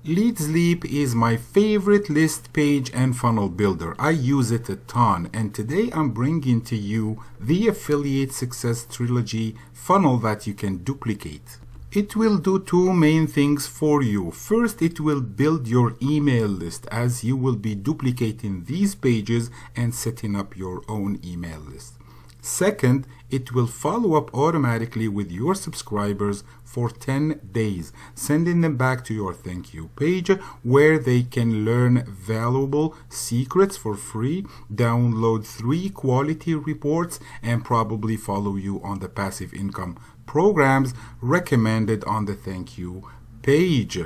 Leads Leap is my favorite list page and funnel builder. I use it a ton, and today I'm bringing to you the Affiliate Success Trilogy funnel that you can duplicate. It will do two main things for you. First, it will build your email list as you will be duplicating these pages and setting up your own email list. Second, it will follow up automatically with your subscribers for 10 days, sending them back to your thank you page where they can learn valuable secrets for free, download 3 quality reports, and probably follow you on the passive income programs recommended on the thank you page.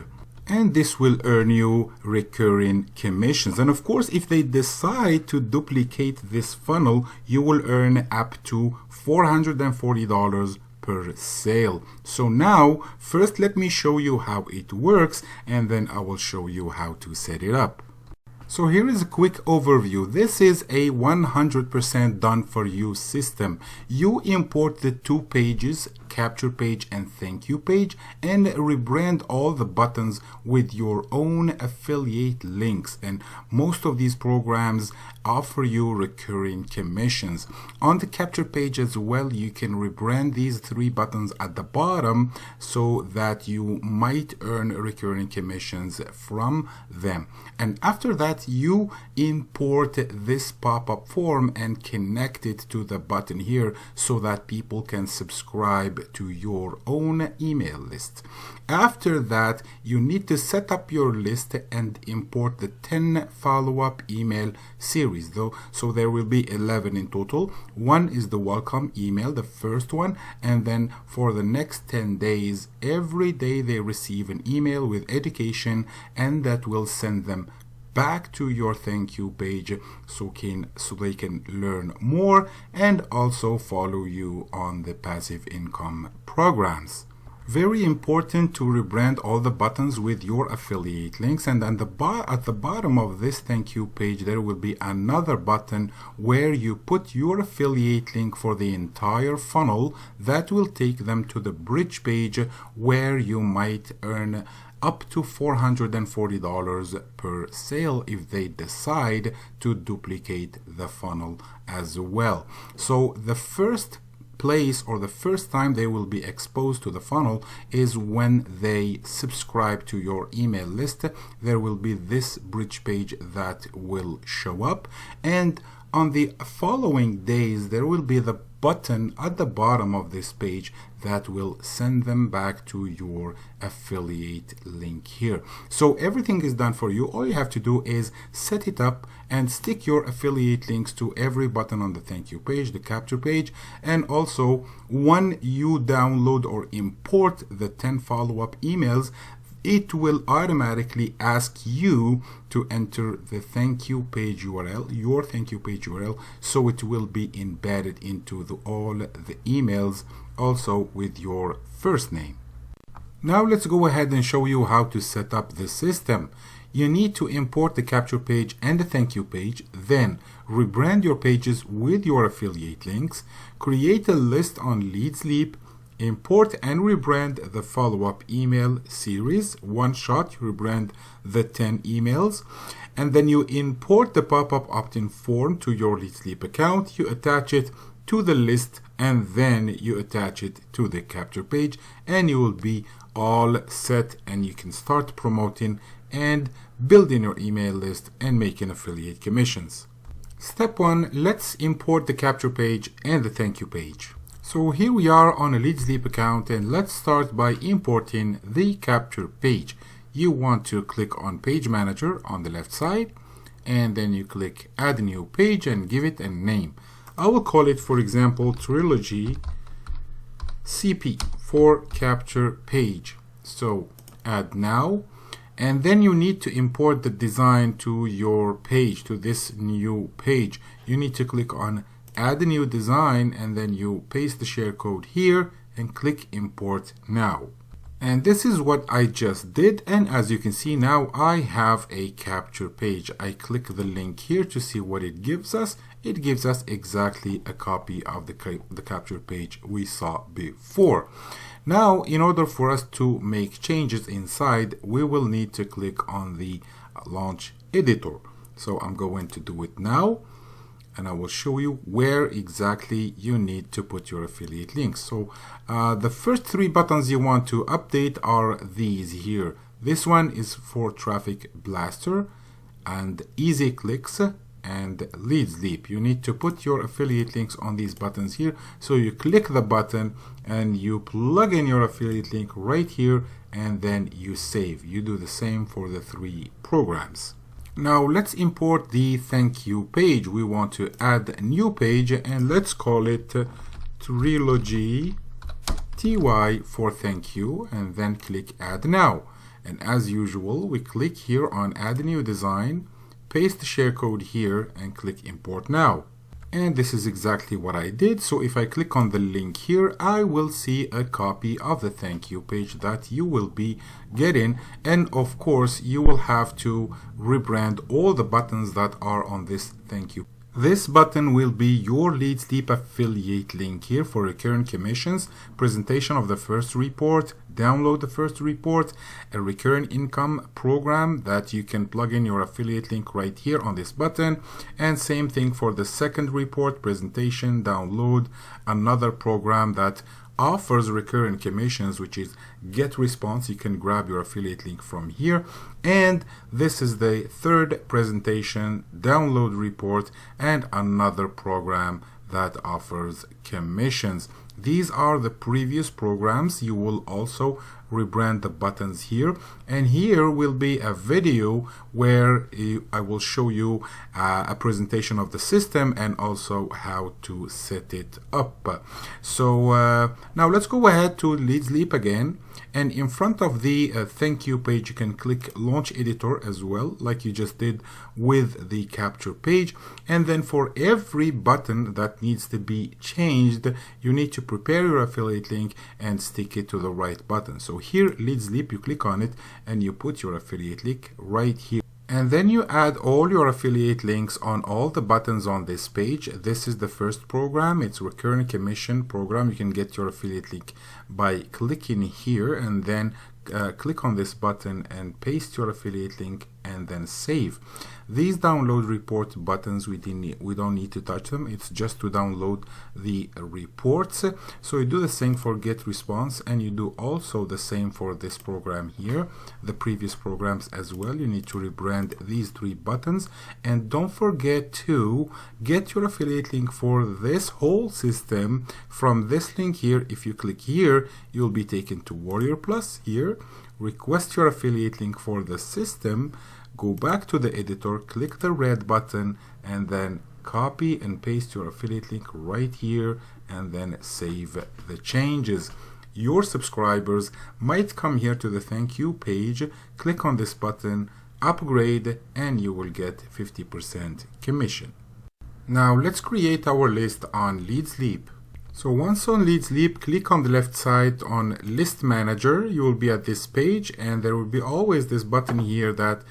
And this will earn you recurring commissions. And of course, if they decide to duplicate this funnel, you will earn up to $440 per sale. So now, first let me show you how it works, and then I will show you how to set it up. So here is a quick overview. This is a 100% done for you system. You import the 2 pages, capture page and thank you page, and rebrand all the buttons with your own affiliate links. And most of these programs offer you recurring commissions. On the capture page as well, you can rebrand these 3 buttons at the bottom so that you might earn recurring commissions from them. And after that, you import this pop-up form and connect it to the button here so that people can subscribe to your own email list. After that, you need to set up your list and import the 10 follow-up email series though. So there will be 11 in total. 1 is the welcome email, the first one, and then for the next 10 days, every day they receive an email with education, and that will send them back to your thank you page so they can learn more and also follow you on the passive income programs. Very important to rebrand all the buttons with your affiliate links, and at the bottom of this thank you page there will be another button where you put your affiliate link for the entire funnel. That will take them to the bridge page where you might earn up to $440 per sale if they decide to duplicate the funnel as well. So the first place or the first time they will be exposed to the funnel is when they subscribe to your email list. There will be this bridge page that will show up, and on the following days there will be the button at the bottom of this page that will send them back to your affiliate link here. So everything is done for you. All you have to do is set it up and stick your affiliate links to every button on the thank you page, the capture page, and also when you download or import the 10 follow-up emails, it will automatically ask you to enter the thank you page URL, your thank you page URL, so it will be embedded into all the emails, also with your first name. Now let's go ahead and show you how to set up the system. You need to import the capture page and the thank you page, then rebrand your pages with your affiliate links, create a list on Leads Leap, import and rebrand the follow-up email series. One shot, you rebrand the 10 emails, and then you import the pop-up opt-in form to your Leads Leap account. You attach it to the list, and then you attach it to the capture page, and you will be all set, and you can start promoting and building your email list and making affiliate commissions. Step 1, let's import the capture page and the thank you page. So here we are on a Leads Leap account, and let's start by importing the capture page. You want to click on Page Manager on the left side, and then you click Add New Page and give it a name. I will call it, for example, Trilogy CP for capture page. So add now, and then you need to import the design to your page, to this new page. You need to click on Add a new design, and then you paste the share code here and click Import Now. And this is what I just did, and as you can see now I have a capture page. I click the link here to see what it gives us. It gives us exactly a copy of the capture page we saw before. Now, in order for us to make changes inside, we will need to click on the launch editor. So I'm going to do it now, and I will show you where exactly you need to put your affiliate links. So the first three buttons you want to update are these here. This one is for Traffic Blaster and Easy Clicks and Leads Leap. You need to put your affiliate links on these buttons here. So you click the button and you plug in your affiliate link right here, and then you save. You do the same for the three programs. Now let's import the thank you page. We want to add a new page, and let's call it Trilogy TY for thank you, and then click add now. And as usual, we click here on add new design, paste the share code here, and click import now. And this is exactly what I did. So if I click on the link here, I will see a copy of the thank you page that you will be getting. And of course, you will have to rebrand all the buttons that are on this thank you. This button will be your Leads Leap affiliate link here for recurring commissions, presentation of the first report, download the first report, a recurring income program that you can plug in your affiliate link right here on this button, and same thing for the second report, presentation, download another program that offers recurring commissions, which is GetResponse. You can grab your affiliate link from here. And this is the third presentation, download report, and another program that offers commissions. These are the previous programs. You will also rebrand the buttons here, and here will be a video where I will show you a presentation of the system and also how to set it up. So now let's go ahead to Leads Leap again, and in front of the thank you page you can click launch editor as well, like you just did with the capture page. And then for every button that needs to be changed, you need to prepare your affiliate link and stick it to the right button. So here, Leads Leap, you click on it and you put your affiliate link right here. And then you add all your affiliate links on all the buttons on this page. This is the first program. It's recurring commission program. You can get your affiliate link by clicking here, and then click on this button and paste your affiliate link and then save. These download report buttons, we don't need to touch them. It's just to download the reports. So you do the same for GetResponse, and you do also the same for this program here, the previous programs as well. You need to rebrand these three buttons, and don't forget to get your affiliate link for this whole system from this link here. If you click here, you'll be taken to Warrior Plus here. Request your affiliate link for the system, go back to the editor, click the red button, and then copy and paste your affiliate link right here, and then save the changes. Your subscribers might come here to the thank you page, click on this button, upgrade, and you will get 50% commission. Now let's create our list on Leads Leap. So once on Leads Leap, click on the left side on List Manager. You will be at this page, and there will be always this button here that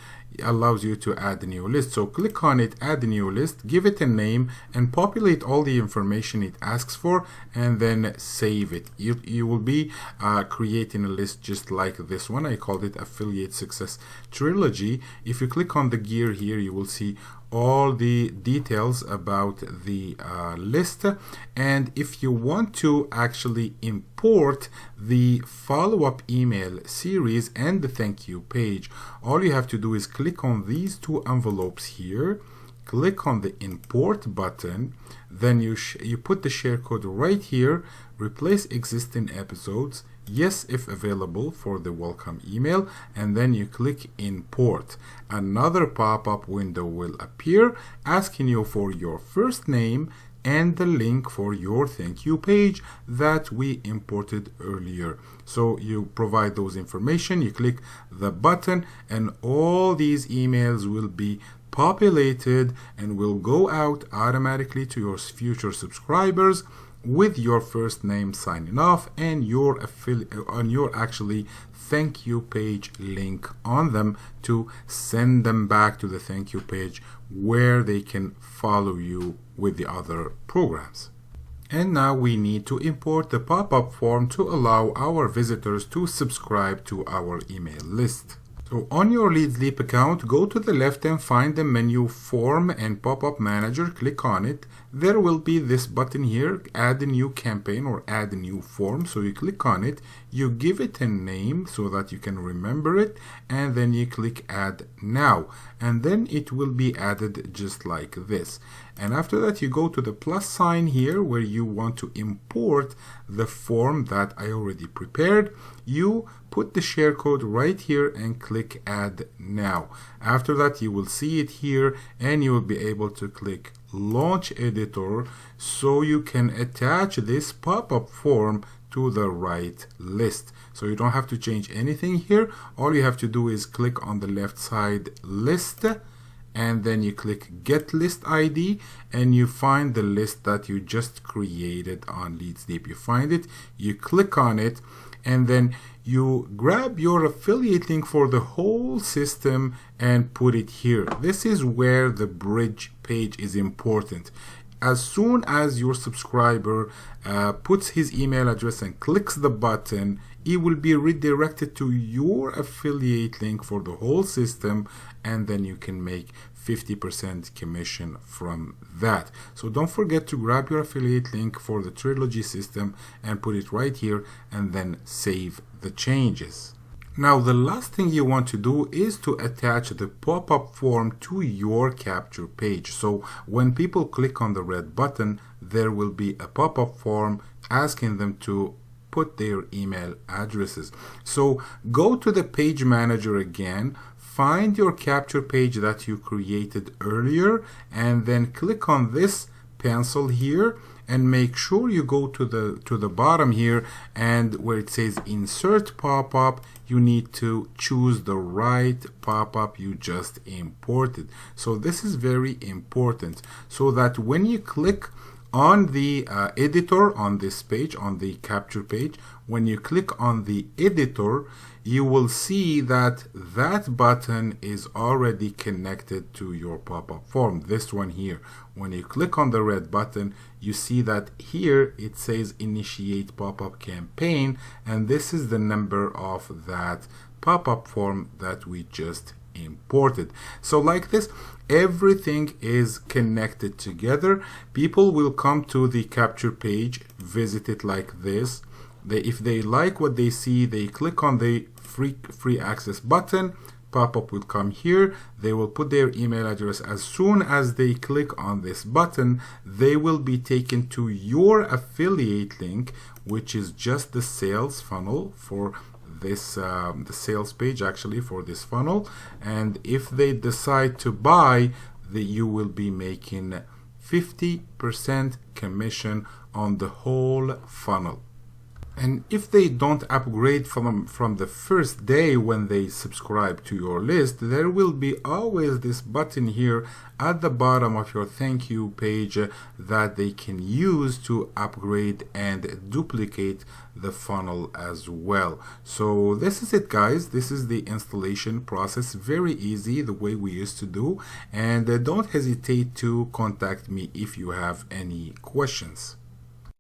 allows you to add a new list. So click on it, add a new list, give it a name, and populate all the information it asks for, and then save it. You will be creating a list just like this one. I called it Affiliate Success Trilogy. If you click on the gear here, you will see all the details about the list. And if you want to actually import the follow-up email series and the thank you page, all you have to do is click on these two envelopes here, click on the import button, then you put the share code right here, replace existing episodes, yes if available for the welcome email, and then you click import. Another pop-up window will appear asking you for your first name and the link for your thank you page that we imported earlier. So you provide those information, you click the button, and all these emails will be populated and will go out automatically to your future subscribers with your first name signing off and your actually thank you page link on them to send them back to the thank you page where they can follow you with the other programs. And now we need to import the pop-up form to allow our visitors to subscribe to our email list. So on your Leads Leap account, go to the left and find the menu Form and Pop-up Manager. Click on it. There will be this button here, Add a New Campaign or Add a New Form. So you click on it, you give it a name so that you can remember it, and then you click Add Now. And then it will be added just like this. And after that, you go to the plus sign here where you want to import the form that I already prepared. You put the share code right here and click Add Now. After that, you will see it here and you will be able to click Launch Editor so you can attach this pop-up form to the right list. So you don't have to change anything here. All you have to do is click on the left side List, and then you click Get List ID and you find the list that you just created on Leads Leap. You find it, you click on it, and then you grab your affiliate link for the whole system and put it here. This is where the bridge page is important. As soon as your subscriber puts his email address and clicks the button, it will be redirected to your affiliate link for the whole system, and then you can make 50% commission from that. So don't forget to grab your affiliate link for the Trilogy system and put it right here, and then save the changes. Now the last thing you want to do is to attach the pop-up form to your capture page. So when people click on the red button, there will be a pop-up form asking them to put their email addresses. So go to the page manager again, find your capture page that you created earlier, and then click on this pencil here and make sure you go to the bottom here, and where it says insert pop-up, you need to choose the right pop-up you just imported. So this is very important, so that when you click on the editor on this page, on the capture page, when you click on the editor, you will see that that button is already connected to your pop-up form, this one here. When you click on the red button, you see that here it says initiate pop-up campaign, and this is the number of that pop-up form that we just imported. So like this, everything is connected together. People will come to the capture page, visit it like this. If they like what they see, they click on the free access button, pop-up will come here, they will put their email address. As soon as they click on this button, they will be taken to your affiliate link, which is just the sales funnel for this the sales page actually for this funnel. And if they decide to buy, you will be making 50% commission on the whole funnel. And if they don't upgrade from the first day when they subscribe to your list, there will be always this button here at the bottom of your thank you page that they can use to upgrade and duplicate the funnel as well. So this is it, guys. This is the installation process. Very easy, the way we used to do. And don't hesitate to contact me if you have any questions.